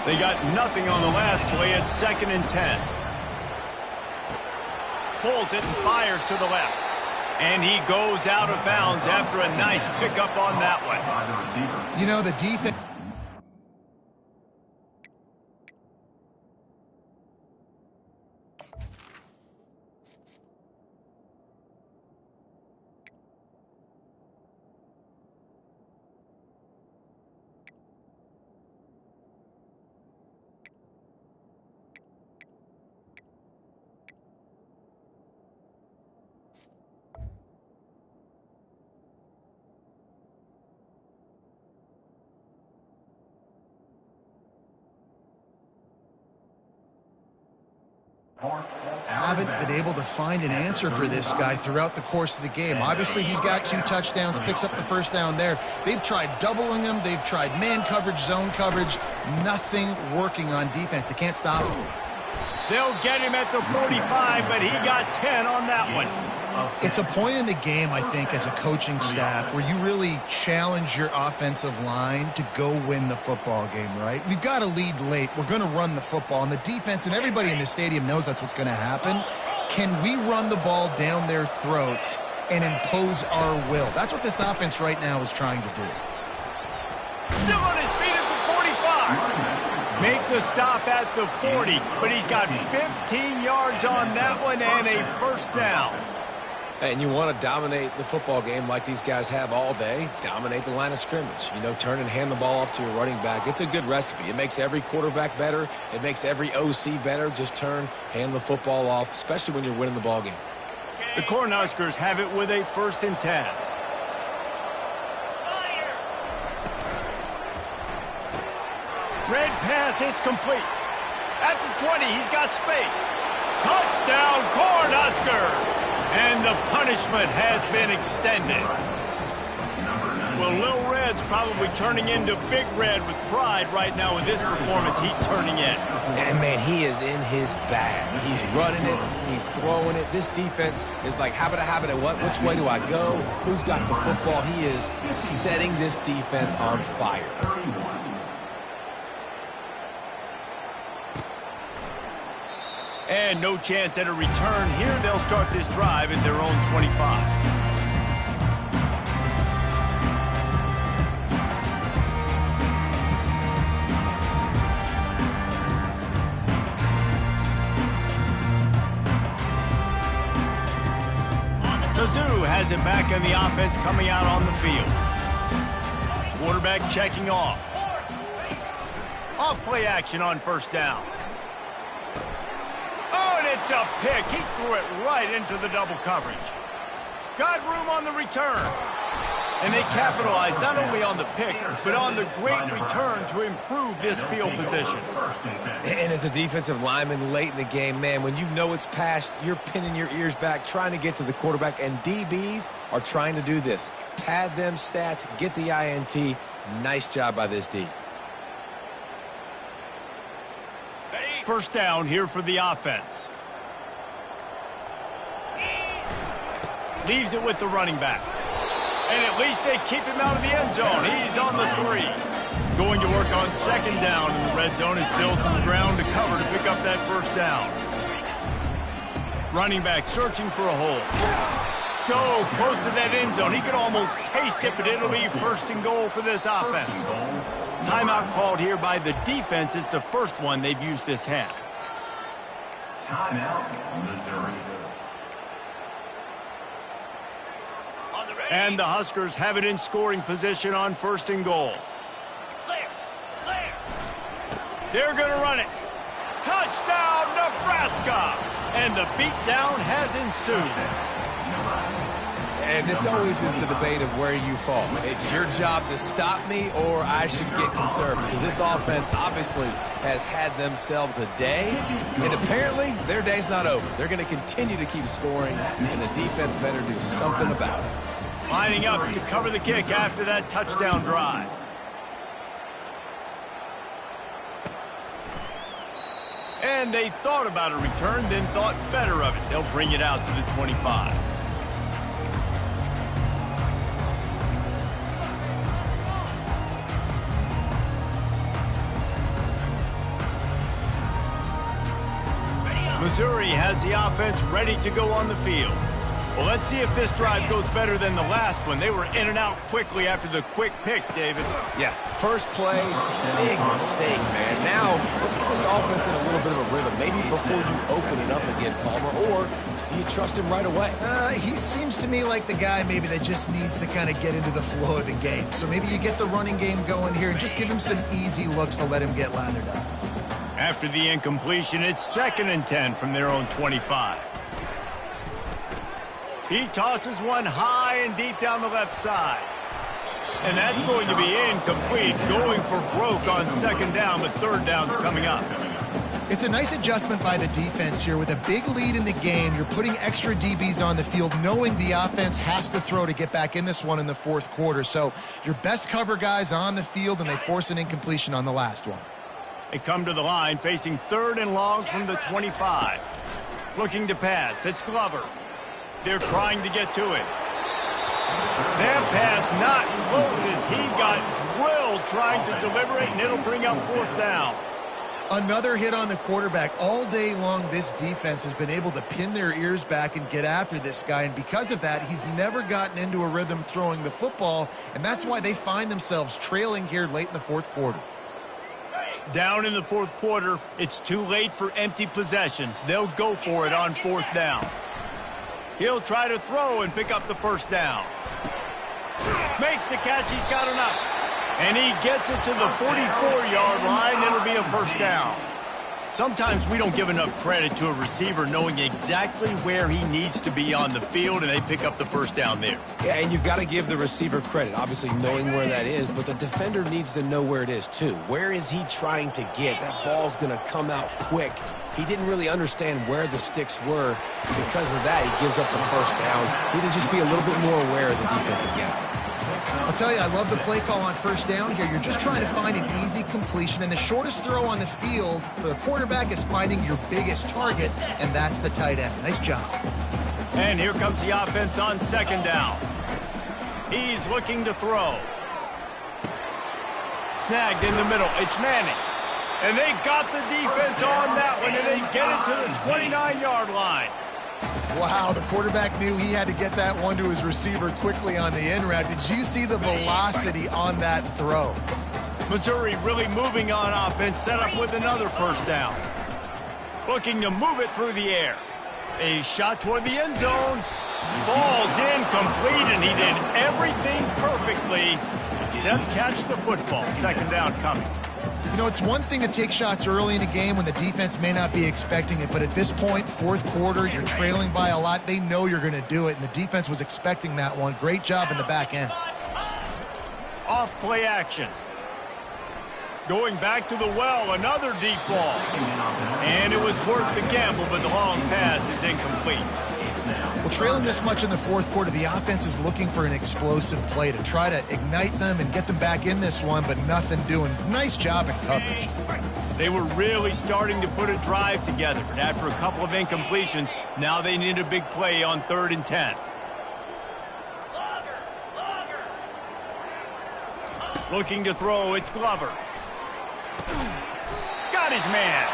They got nothing on the last play. It's 2nd and 10. Pulls it and fires to the left. And he goes out of bounds after a nice pickup on that one. You know, the defense... haven't been able to find an answer for this guy throughout the course of the game. Obviously, he's got 2 touchdowns, picks up the first down there. They've tried doubling him. They've tried man coverage, zone coverage. Nothing working on defense. They can't stop him. They'll get him at the 45, but he got 10 on that one. It's a point in the game, I think, as a coaching staff, where you really challenge your offensive line to go win the football game, right? We've got a lead late. We're going to run the football. And the defense and everybody in the stadium knows that's what's going to happen. Can we run the ball down their throats and impose our will? That's what this offense right now is trying to do. Still on his feet at the 45. Make the stop at the 40, but he's got 15 yards on that one and a first down. And you want to dominate the football game like these guys have all day. Dominate the line of scrimmage. You know, turn and hand the ball off to your running back. It's a good recipe. It makes every quarterback better. It makes every OC better. Just turn, hand the football off, especially when you're winning the ball game. The Cornhuskers have it with a 1st and 10. Red pass, it's complete. At the 20, he's got space. Touchdown, Cornhuskers! And the punishment has been extended. Well, Lil Red's probably turning into Big Red with pride right now with this performance he's turning in. And, man, he is in his bag. He's running it. He's throwing it. This defense is like, habit, which way do I go? Who's got the football? He is setting this defense on fire. And no chance at a return here. They'll start this drive at their own 25. Mizzou has it back in the offense coming out on the field. Quarterback checking off. Off-play action on first down. Oh, and it's a pick. He threw it right into the double coverage. Got room on the return. And they capitalized not only on the pick, but on the great return to improve this field position. And as a defensive lineman late in the game, man, when you know it's past, you're pinning your ears back, trying to get to the quarterback, and DBs are trying to do this. Pad them stats, get the INT. Nice job by this D. First down here for the offense. Leaves it with the running back. And at least they keep him out of the end zone. He's on the 3. Going to work on second down in the red zone. Is still some ground to cover to pick up that first down. Running back searching for a hole. So close to that end zone. He could almost taste it, but it'll be first and goal for this offense. Timeout called here by the defense. It's the first one they've used this half. Timeout, Missouri. And the Huskers have it in scoring position on first and goal. They're going to run it. Touchdown, Nebraska! And the beatdown has ensued. And this always is the debate of where you fall. It's your job to stop me, or I should get conservative. Because this offense obviously has had themselves a day, and apparently their day's not over. They're going to continue to keep scoring, and the defense better do something about it. Lining up to cover the kick after that touchdown drive. And they thought about a return, then thought better of it. They'll bring it out to the 25. Missouri has the offense ready to go on the field. Well, let's see if this drive goes better than the last one. They were in and out quickly after the quick pick, David. Yeah, first play, big mistake, man. Now, let's get this offense in a little bit of a rhythm. Maybe before you open it up again, Palmer, or do you trust him right away? He seems to me like the guy maybe that just needs to kind of get into the flow of the game. So maybe you get the running game going here and just give him some easy looks to let him get lathered up. After the incompletion, it's 2nd and 10 from their own 25. He tosses one high and deep down the left side. And that's going to be incomplete. Going for broke on second down, but third down's coming up. It's a nice adjustment by the defense here. With a big lead in the game, you're putting extra DBs on the field, knowing the offense has to throw to get back in this one in the fourth quarter. So your best cover guys on the field, and they force an incompletion on the last one. They come to the line facing 3rd and long from the 25. Looking to pass. It's Glover. They're trying to get to it. That pass not close as he got drilled trying to deliver it, and it'll bring up 4th down. Another hit on the quarterback. All day long, this defense has been able to pin their ears back and get after this guy, and because of that, he's never gotten into a rhythm throwing the football, and that's why they find themselves trailing here late in the fourth quarter. Down in the fourth quarter, it's too late for empty possessions. They'll go for it on 4th down. He'll try to throw and pick up the first down. Makes the catch. He's got enough. And he gets it to the 44-yard line. It'll be a first down. Sometimes we don't give enough credit to a receiver knowing exactly where he needs to be on the field, and they pick up the first down there. Yeah, and you've got to give the receiver credit, obviously knowing where that is, but the defender needs to know where it is too. Where is he trying to get? That ball's going to come out quick. He didn't really understand where the sticks were. Because of that, he gives up the first down. Need to just be a little bit more aware as a defensive guy. I'll tell you, I love the play call on first down here. You're just trying to find an easy completion, and the shortest throw on the field for the quarterback is finding your biggest target, and that's the tight end. Nice job. And here comes the offense on second down. He's looking to throw. Snagged in the middle. It's Manning. And they got the defense on that one, and they get it to the 29-yard line. Wow, the quarterback knew he had to get that one to his receiver quickly on the in route. Did you see the velocity on that throw? Missouri really moving on offense, set up with another first down. Looking to move it through the air. A shot toward the end zone. Falls incomplete, and he did everything perfectly except catch the football. Second down coming. You know, it's one thing to take shots early in a game when the defense may not be expecting it, but at this point, fourth quarter, you're trailing by a lot. They know you're going to do it, and the defense was expecting that one. Great job in the back end. Off play action. Going back to the well, another deep ball. And it was worth the gamble, but the long pass is incomplete. Well, trailing this much in the fourth quarter, the offense is looking for an explosive play to try to ignite them and get them back in this one, but nothing doing. Nice job in coverage. They were really starting to put a drive together, but after a couple of incompletions, now they need a big play on 3rd and 10. Looking to throw, it's Glover. Got his man.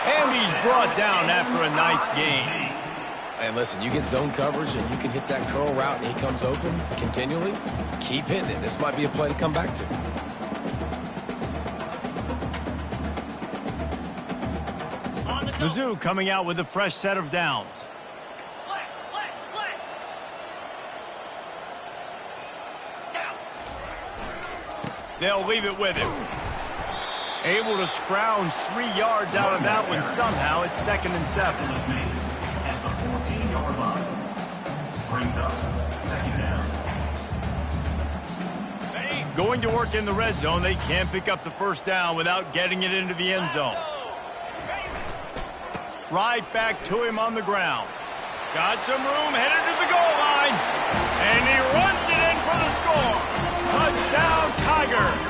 And he's brought down after a nice gain. And listen, you get zone coverage and you can hit that curl route and he comes open continually, keep hitting it. This might be a play to come back to. Mizzou coming out with a fresh set of downs. They'll leave it with him. Able to scrounge 3 yards out of that one somehow. It's 2nd and 7. At the 14-yard line. Brings up 2nd down. Going to work in the red zone. They can't pick up the first down without getting it into the end zone. Right back to him on the ground. Got some room, headed to the goal line. And he runs it in for the score. Touchdown, Tigers.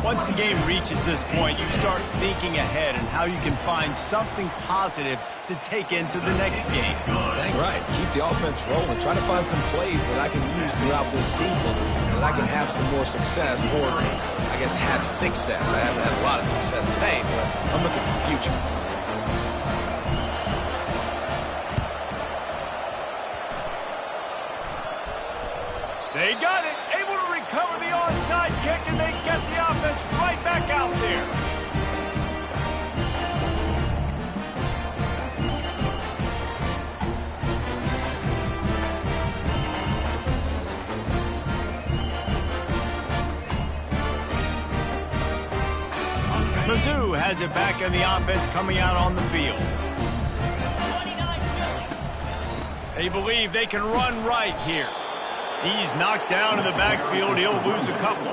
Once the game reaches this point, you start thinking ahead and how you can find something positive to take into the next game. Dang right. Keep the offense rolling. Try to find some plays that I can use throughout this season that I can have some more success, or I guess have success. I haven't had a lot of success today, but I'm looking for the future. They got it. Able to recover the onside kick, and they get the offense right back out there. Mizzou has it back in the offense coming out on the field. They believe they can run right here. He's knocked down in the backfield. He'll lose a couple.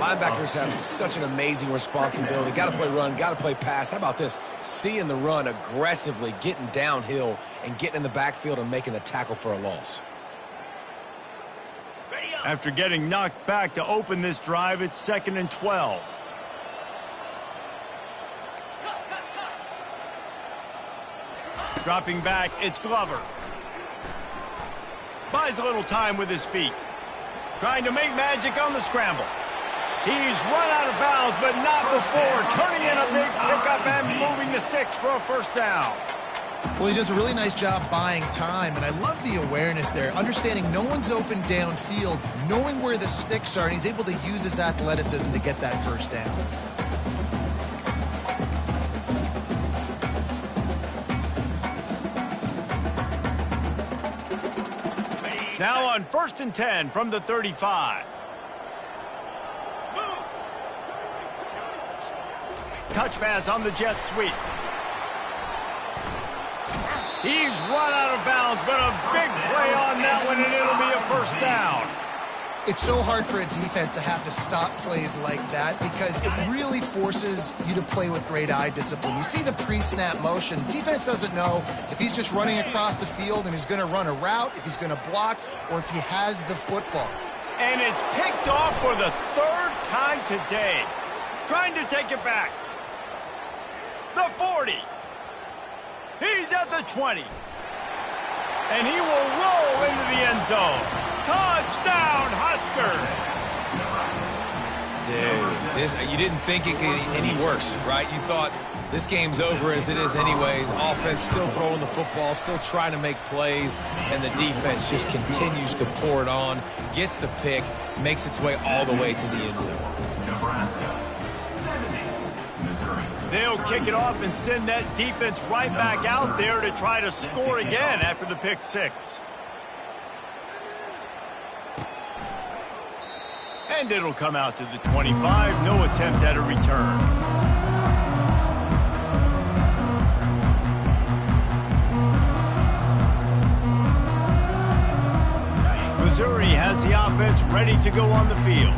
Linebackers have such an amazing responsibility. Got to play run, got to play pass. How about this? Seeing the run aggressively, getting downhill, and getting in the backfield and making the tackle for a loss. After getting knocked back to open this drive, it's 2nd and 12. Dropping back, it's Glover. Buys a little time with his feet. Trying to make magic on the scramble. He's run out of bounds, but not before. Turning in a big pickup and moving the sticks for a first down. Well, he does a really nice job buying time, and I love the awareness there. Understanding no one's open downfield, knowing where the sticks are, and he's able to use his athleticism to get that first down. Now on 1st and 10 from the 35. Touch pass on the jet sweep. He's run out of bounds, but a big play on that one, and it'll be a first down. It's so hard for a defense to have to stop plays like that because it really forces you to play with great eye discipline. You see the pre-snap motion. Defense doesn't know if he's just running across the field and he's going to run a route, if he's going to block, or if he has the football. And it's picked off for the 3rd time today. Trying to take it back. The 40. He's at the 20. And he will roll into the end zone. Touchdown, Huskers! Dude, You didn't think it could get any worse, right? You thought this game's over as it is anyways. Offense still throwing the football, still trying to make plays, and the defense just continues to pour it on, gets the pick, makes its way all the way to the end zone. Nebraska, 70, Missouri. They'll kick it off and send that defense right back out there to try to score again after the pick six. And it'll come out to the 25. No attempt at a return. Missouri has the offense ready to go on the field.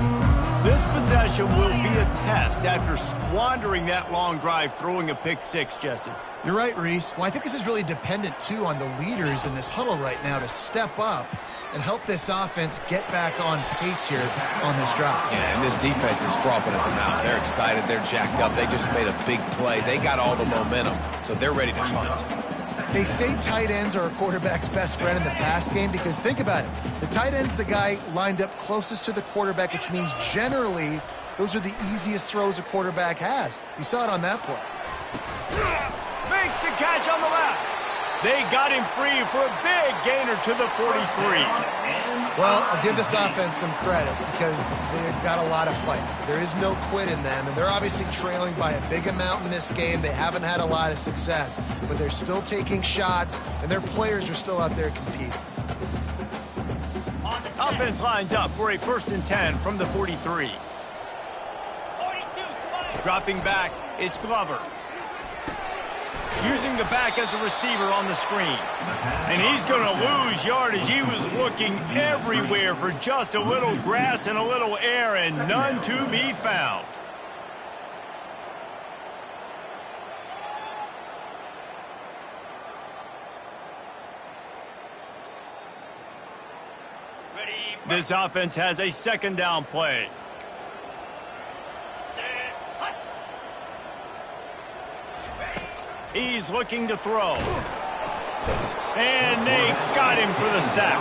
This possession will be a test after squandering that long drive throwing a pick six, Jesse. You're right, Reese. Well, I think this is really dependent, too, on the leaders in this huddle right now to step up and help this offense get back on pace here on this drive. Yeah, and this defense is frothing at the mouth. They're excited. They're jacked up. They just made a big play. They got all the momentum, so they're ready to hunt. They say tight ends are a quarterback's best friend in the pass game because think about it. The tight end's the guy lined up closest to the quarterback, which means generally those are the easiest throws a quarterback has. You saw it on that play. Makes the catch on the left. They got him free for a big gainer to the 43. Well, I'll give this offense some credit because they've got a lot of fight. There is no quit in them, and they're obviously trailing by a big amount in this game. They haven't had a lot of success, but they're still taking shots, and their players are still out there competing. Offense lines up for a 1st and 10 from the 43. Dropping back, it's Glover. Using the back as a receiver on the screen. And he's going to lose yardage. He was looking everywhere for just a little grass and a little air, and none to be found. This offense has a 2nd down play. He's looking to throw. And they got him for the sack.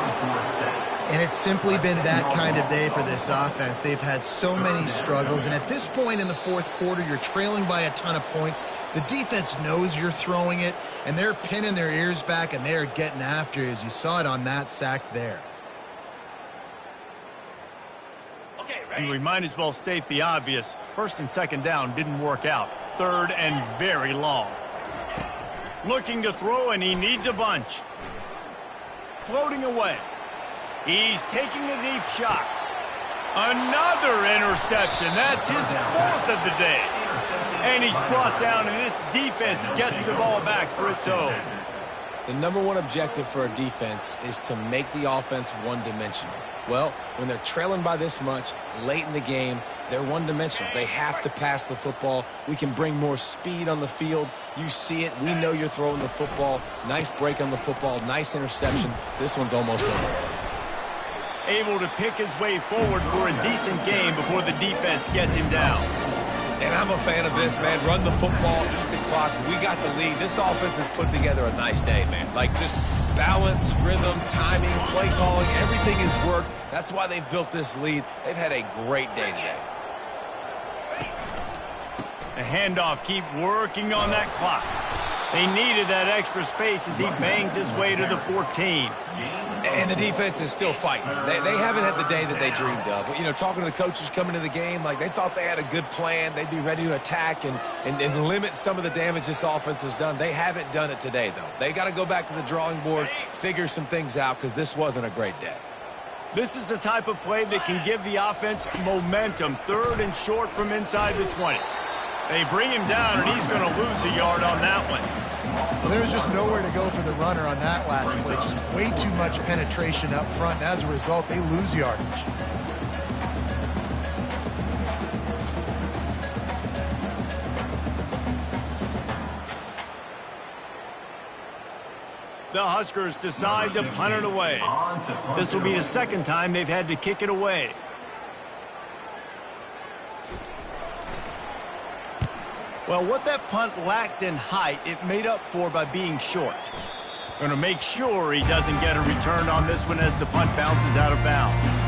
And it's simply been that kind of day for this offense. They've had so many struggles, and at this point in the 4th quarter, you're trailing by a ton of points. The defense knows you're throwing it, and they're pinning their ears back, and they're getting after you, as you saw it on that sack there. And we might as well state the obvious. 1st and 2nd down didn't work out. 3rd and very long. Looking to throw, and he needs a bunch. Floating away. He's taking a deep shot. Another interception. That's his 4th of the day. And he's brought down, and this defense gets the ball back for its own. The number one objective for a defense is to make the offense one-dimensional. Well, when they're trailing by this much late in the game, they're one-dimensional. They have to pass the football. We can bring more speed on the field. You see it. We know you're throwing the football. Nice break on the football. Nice interception. This one's almost over. Able to pick his way forward for a decent game before the defense gets him down. And I'm a fan of this, man. Run the football, eat the clock. We got the lead. This offense has put together a nice day, man. Like just balance, rhythm, timing, play calling, everything has worked. That's why they've built this lead. They've had a great day today. The handoff, keep working on that clock. They needed that extra space as he bangs his way to the 14. And the defense is still fighting. They haven't had the day that they dreamed of. But, you know, talking to the coaches coming into the game, like they thought they had a good plan. They'd be ready to attack and limit some of the damage this offense has done. They haven't done it today, though. They got to go back to the drawing board, figure some things out, because this wasn't a great day. This is the type of play that can give the offense momentum. 3rd and short from inside the 20. They bring him down, and he's going to lose a yard on that one. Well, there was just nowhere to go for the runner on that last play. Just way too much penetration up front, and as a result, they lose yardage. The Huskers decide to punt it away. This will be the 2nd time they've had to kick it away. Well, what that punt lacked in height, it made up for by being short. Going to make sure he doesn't get a return on this one as the punt bounces out of bounds.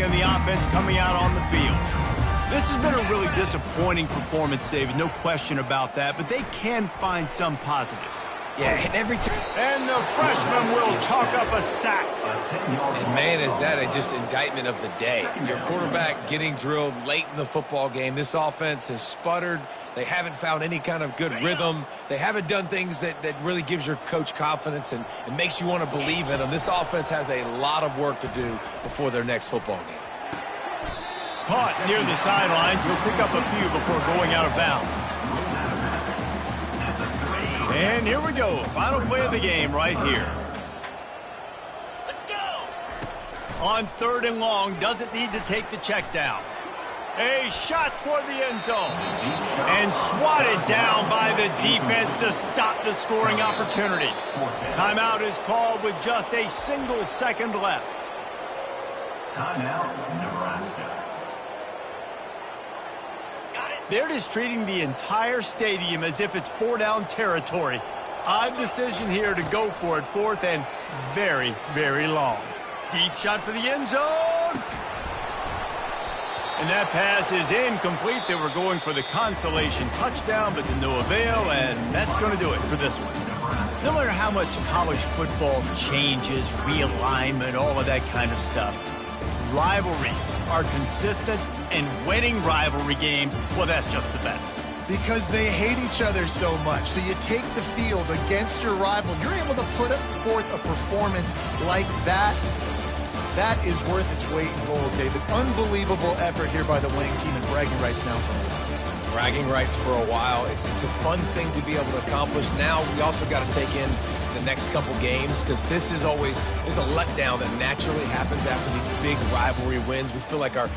and the offense coming out on the field. This has been a really disappointing performance, David, no question about that, but they can find some positives. Yeah, and every time. And the freshman will chalk up a sack. And man, is that just indictment of the day. Your quarterback getting drilled late in the football game. This offense has sputtered. They haven't found any kind of good rhythm. They haven't done things that really gives your coach confidence and makes you want to believe in them. This offense has a lot of work to do before their next football game. Caught near the sidelines. He'll pick up a few before going out of bounds. And here we go. Final play of the game right here. Let's go! On 3rd and long, doesn't need to take the check down. A shot toward the end zone. And swatted down by the defense to stop the scoring opportunity. Timeout is called with just a single second left. Timeout, Nebraska. They're just treating the entire stadium as if it's 4-down territory. Odd decision here to go for it, 4th and very, very long. Deep shot for the end zone. And that pass is incomplete. They were going for the consolation touchdown, but to no avail, and that's going to do it for this one. No matter how much college football changes, realignment, all of that kind of stuff, rivalries are consistent, and winning rivalry games, well, that's just the best. Because they hate each other so much. So you take the field against your rival. You're able to put forth a performance like that. That is worth its weight in gold, David. Unbelievable effort here by the winning team, and bragging rights now for them. Bragging rights for a while. It's a fun thing to be able to accomplish. Now we also got to take in the next couple games, because this is always, there's a letdown that naturally happens after these big rivalry wins. We feel like our